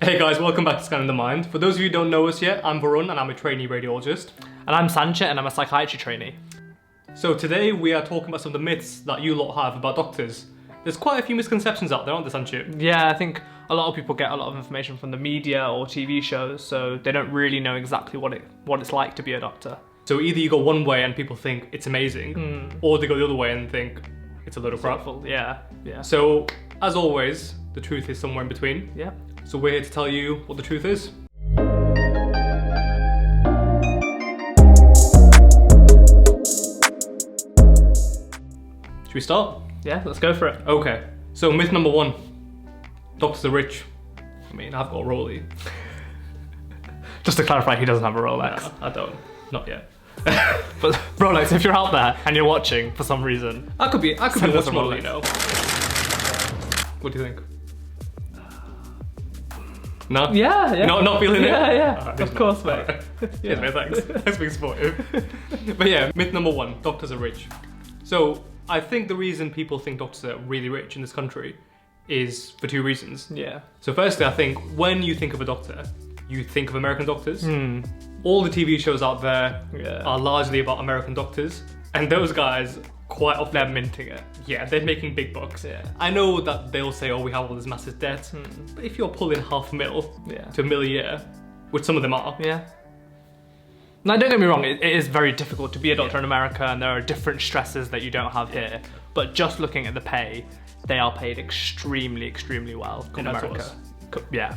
Hey guys, welcome back to Scanning the Mind. For those of you who don't know us yet, I'm Varun and I'm a trainee radiologist. And I'm Sanchit and I'm a psychiatry trainee. So today we are talking about some of the myths that you lot have about doctors. There's quite a few misconceptions out there, aren't there, Sanchit? Yeah, I think a lot of people get a lot of information from the media or TV shows, so they don't really know exactly what it's like to be a doctor. So either you go one way and people think it's amazing, or they go the other way and think it's a load of crap. Yeah. So, as always, the truth is somewhere in between. Yeah. So we're here to tell you what the truth is. Should we start? Yeah, let's go for it. Okay, so myth number one, doctors are rich. I mean, I've got a Rollie. Just to clarify, he doesn't have a Rolex. No, I don't, not yet. But Rolex, if you're out there and you're watching for some reason, I could be watching us a Rollie, Rolex. you know. What do you think? No? Yeah. Not feeling it? Yeah. Alright, Of course, mate. Alright. Cheers, mate, thanks. Thanks for being supportive. But yeah, myth number one, doctors are rich. So I think the reason people think doctors are really rich in this country is for two reasons. Yeah. So firstly, I think when you think of a doctor, you think of American doctors. All the TV shows out there are largely about American doctors, and those guys quite often They're minting it. yeah, they're making big bucks. Yeah. I know that they'll say, oh, we have all this massive debt, but if you're pulling $500,000 to $1 million a year, which some of them are, Yeah. Now, don't get me wrong, it is very difficult to be a doctor in America and there are different stresses that you don't have here. But just looking at the pay, they are paid extremely well in Compared to America. us. Yeah.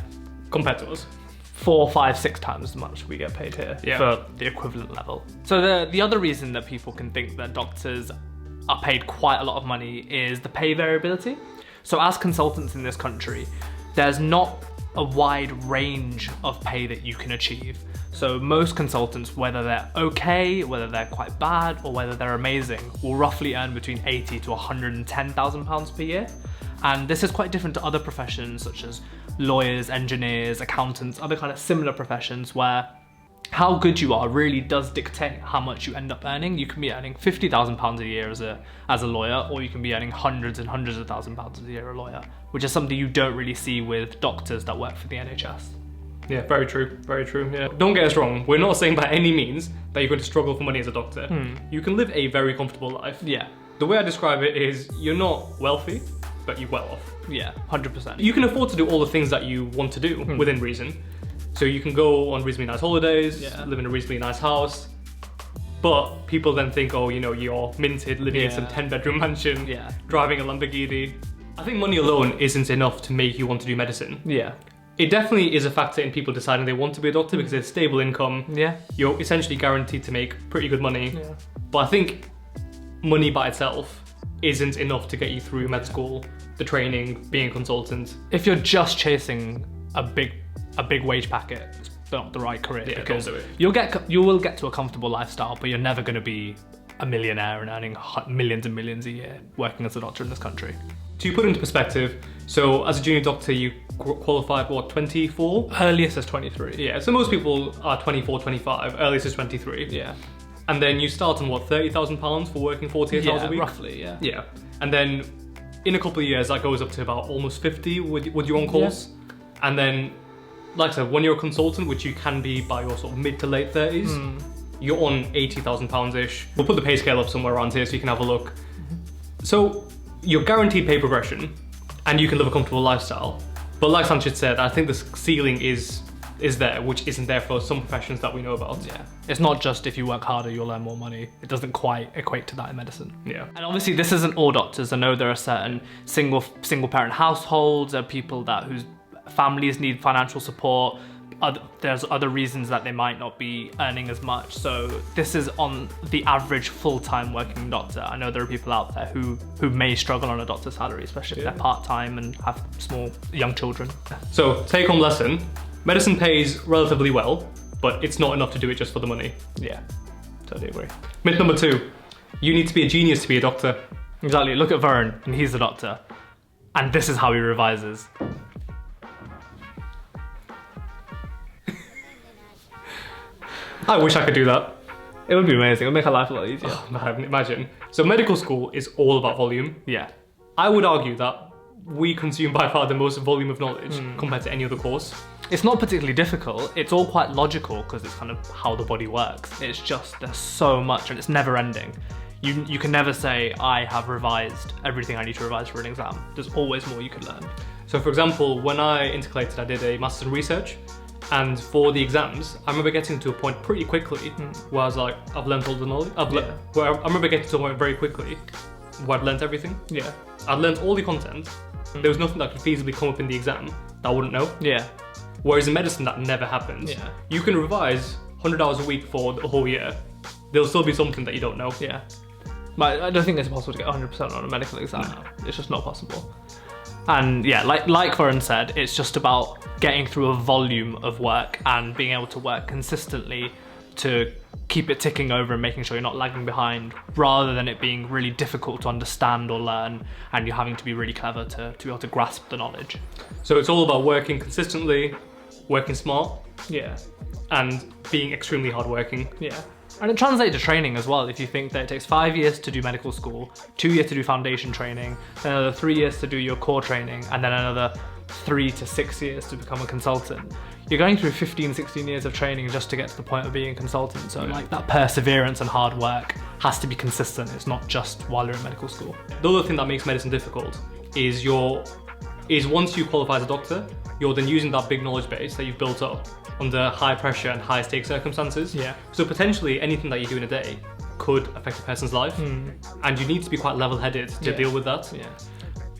compared to us. 4, 5, 6 times as much we get paid here for the equivalent level. So the other reason that people can think that doctors are paid quite a lot of money is the pay variability. So as consultants in this country, there's not a wide range of pay that you can achieve. So most consultants, whether they're okay, whether they're quite bad, or whether they're amazing, will roughly earn between £80,000 to £110,000 per year. And this is quite different to other professions such as lawyers, engineers, accountants, other kind of similar professions where how good you are really does dictate how much you end up earning. You can be earning £50,000 a year as a lawyer, or you can be earning hundreds and hundreds of thousands of pounds a year as a lawyer, which is something you don't really see with doctors that work for the NHS. Yeah, very true, yeah. Don't get us wrong, we're not saying by any means that you're going to struggle for money as a doctor. You can live a very comfortable life. Yeah. The way I describe it is you're not wealthy, but you're well off. Yeah, 100%. You can afford to do all the things that you want to do within reason. So you can go on reasonably nice holidays, live in a reasonably nice house, but people then think, oh, you know, you're minted, living in some 10-bedroom mansion, driving a Lamborghini. I think money alone isn't enough to make you want to do medicine. Yeah. It definitely is a factor in people deciding they want to be a doctor because there's stable income. Yeah. You're essentially guaranteed to make pretty good money. Yeah. But I think money by itself isn't enough to get you through med school, the training, being a consultant. If you're just chasing a big wage packet, it's not the right career, because don't do it. you will get to a comfortable lifestyle, but you're never going to be a millionaire and earning millions and millions a year working as a doctor in this country. To put it into perspective, so as a junior doctor, you qualified, what, 24? Earliest is 23. Yeah, so most people are 24, 25, earliest is 23. Yeah. And then you start on what, £30,000 for working 48 hours a week? Roughly, yeah. Yeah, and then in a couple of years, that goes up to about almost 50 with your on calls. Yeah. And then, like I said, when you're a consultant, which you can be by your sort of mid to late 30s, you're on £80,000-ish. We'll put the pay scale up somewhere around here so you can have a look. So you're guaranteed pay progression and you can live a comfortable lifestyle. But like Sanchit said, I think the ceiling is there, which isn't there for some professions that we know about. Yeah. It's not just if you work harder, you'll earn more money. It doesn't quite equate to that in medicine. Yeah. And obviously this isn't all doctors. I know there are certain single parent households, there are people whose families need financial support. There's other reasons that they might not be earning as much. So this is on the average full-time working doctor. I know there are people out there who may struggle on a doctor's salary, especially if they're part-time and have small young children. So take-home lesson, medicine pays relatively well, but it's not enough to do it just for the money. Yeah, totally agree. Myth number 2, you need to be a genius to be a doctor. Exactly, look at Varun, and he's the doctor. And this is how he revises. I wish I could do that. It would be amazing. It would make our life a lot easier. Oh, man, imagine. So medical school is all about volume. Yeah. I would argue that we consume by far the most volume of knowledge compared to any other course. It's not particularly difficult. It's all quite logical because it's kind of how the body works. It's just there's so much and it's never ending. You can never say, I have revised everything I need to revise for an exam. There's always more you could learn. So for example, when I intercalated, I did a master's in research, and for the exams, I remember getting to a point pretty quickly where I was like, I've learned all the knowledge. I remember getting to a point very quickly where I'd learned everything. Yeah. I'd learned all the content. There was nothing that could feasibly come up in the exam that I wouldn't know. Yeah. Whereas in medicine, that never happens. Yeah. You can revise 100 hours a week for the whole year. There'll still be something that you don't know. Yeah. But I don't think it's possible to get 100% on a medical exam. No. It's just not possible. And yeah, like Varun said, it's just about getting through a volume of work and being able to work consistently to keep it ticking over and making sure you're not lagging behind, rather than it being really difficult to understand or learn and you having to be really clever to be able to grasp the knowledge. So it's all about working consistently, working smart, yeah, and being extremely hardworking. Yeah. And it translates to training as well. If you think that it takes 5 years to do medical school, 2 years to do foundation training, then another 3 years to do your core training, and then another 3 to 6 years to become a consultant, you're going through 15, 16 years of training just to get to the point of being a consultant. So like that perseverance and hard work has to be consistent. It's not just while you're in medical school. The other thing that makes medicine difficult is once you qualify as a doctor, you're then using that big knowledge base that you've built up under high pressure and high stake circumstances. Yeah. So potentially anything that you do in a day could affect a person's life, and you need to be quite level-headed to deal with that. Yeah.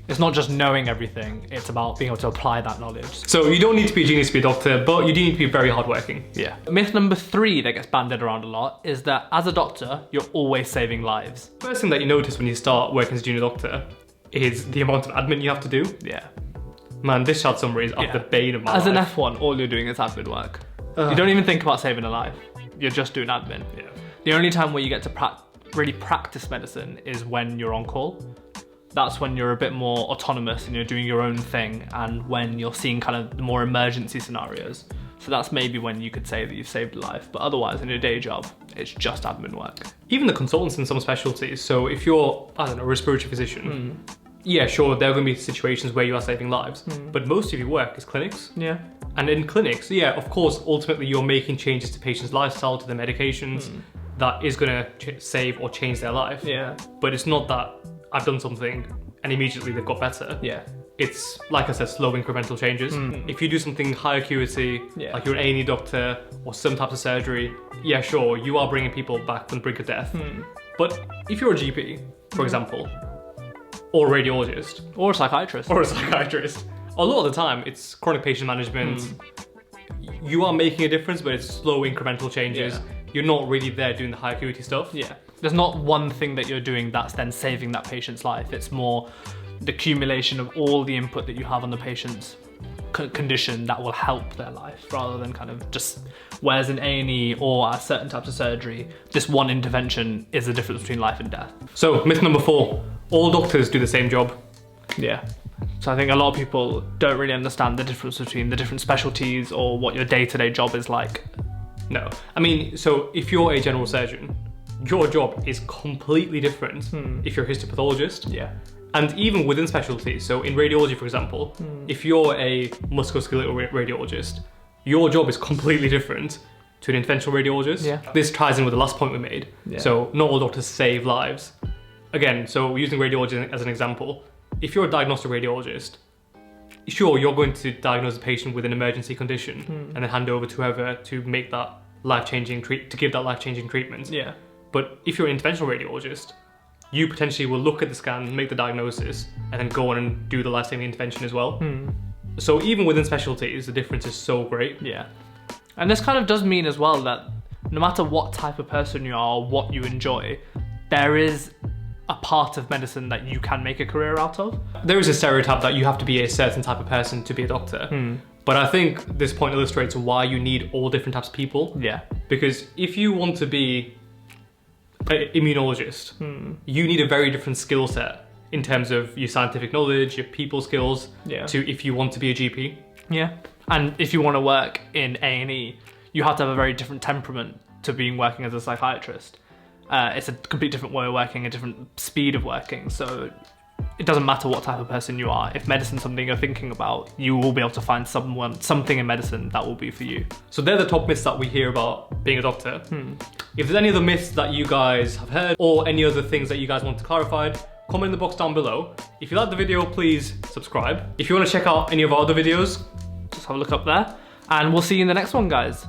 It's not just knowing everything, it's about being able to apply that knowledge. So you don't need to be a genius to be a doctor, but you do need to be very hardworking. Yeah. Myth number 3 that gets banded around a lot is that as a doctor, you're always saving lives. First thing that you notice when you start working as a junior doctor is the amount of admin you have to do. Yeah. Man, discharge summaries are the bane of my life. As an F1, all you're doing is admin work. You don't even think about saving a life. You're just doing admin. Yeah. The only time where you get to really practice medicine is when you're on call. That's when you're a bit more autonomous and you're doing your own thing, and when you're seeing kind of the more emergency scenarios. So that's maybe when you could say that you've saved a life, but otherwise in your day job, it's just admin work. Even the consultants in some specialties, so if you're, I don't know, a respiratory physician, yeah, sure, there are going to be situations where you are saving lives, but most of your work is clinics. Yeah. And in clinics, yeah, of course, ultimately you're making changes to patients' lifestyle, to their medications, that is going to save or change their life. Yeah. But it's not that I've done something and immediately they've got better. Yeah. It's, like I said, slow incremental changes. If you do something high acuity, like you're an A&E doctor or some types of surgery, yeah, sure, you are bringing people back from the brink of death. But if you're a GP, for example, or a radiologist, or a psychiatrist, a lot of the time it's chronic patient management. You are making a difference, but it's slow incremental changes. Yeah. You're not really there doing the high acuity stuff. Yeah. There's not one thing that you're doing that's then saving that patient's life. It's more the accumulation of all the input that you have on the patient's condition that will help their life, rather than kind of just, whereas in A&E or at certain types of surgery, this one intervention is the difference between life and death. So myth number 4, all doctors do the same job. Yeah. So I think a lot of people don't really understand the difference between the different specialties or what your day-to-day job is like. No. I mean, so if you're a general surgeon, your job is completely different if you're a histopathologist. Yeah. And even within specialties, so in radiology, for example, if you're a musculoskeletal radiologist, your job is completely different to an interventional radiologist. Yeah. This ties in with the last point we made. Yeah. So not all doctors save lives. Again, so using radiology as an example, if you're a diagnostic radiologist, sure, you're going to diagnose a patient with an emergency condition and then hand over to whoever to make that life-changing to give that life-changing treatment. Yeah. But if you're an interventional radiologist, you potentially will look at the scan, make the diagnosis, and then go on and do the life-saving intervention as well. So even within specialties, the difference is so great. Yeah. And this kind of does mean as well that no matter what type of person you are, or what you enjoy, there is a part of medicine that you can make a career out of. There is a stereotype that you have to be a certain type of person to be a doctor. But I think this point illustrates why you need all different types of people. Yeah. Because if you want to be an immunologist, you need a very different skill set in terms of your scientific knowledge, your people skills, to if you want to be a GP. Yeah. And if you want to work in A&E, you have to have a very different temperament to working as a psychiatrist. It's a completely different way of working, a different speed of working. So it doesn't matter what type of person you are. If medicine's something you're thinking about, you will be able to find something in medicine that will be for you. So they're the top myths that we hear about being a doctor. If there's any other myths that you guys have heard or any other things that you guys want clarified, comment in the box down below. If you like the video, please subscribe. If you want to check out any of our other videos, just have a look up there. And we'll see you in the next one, guys.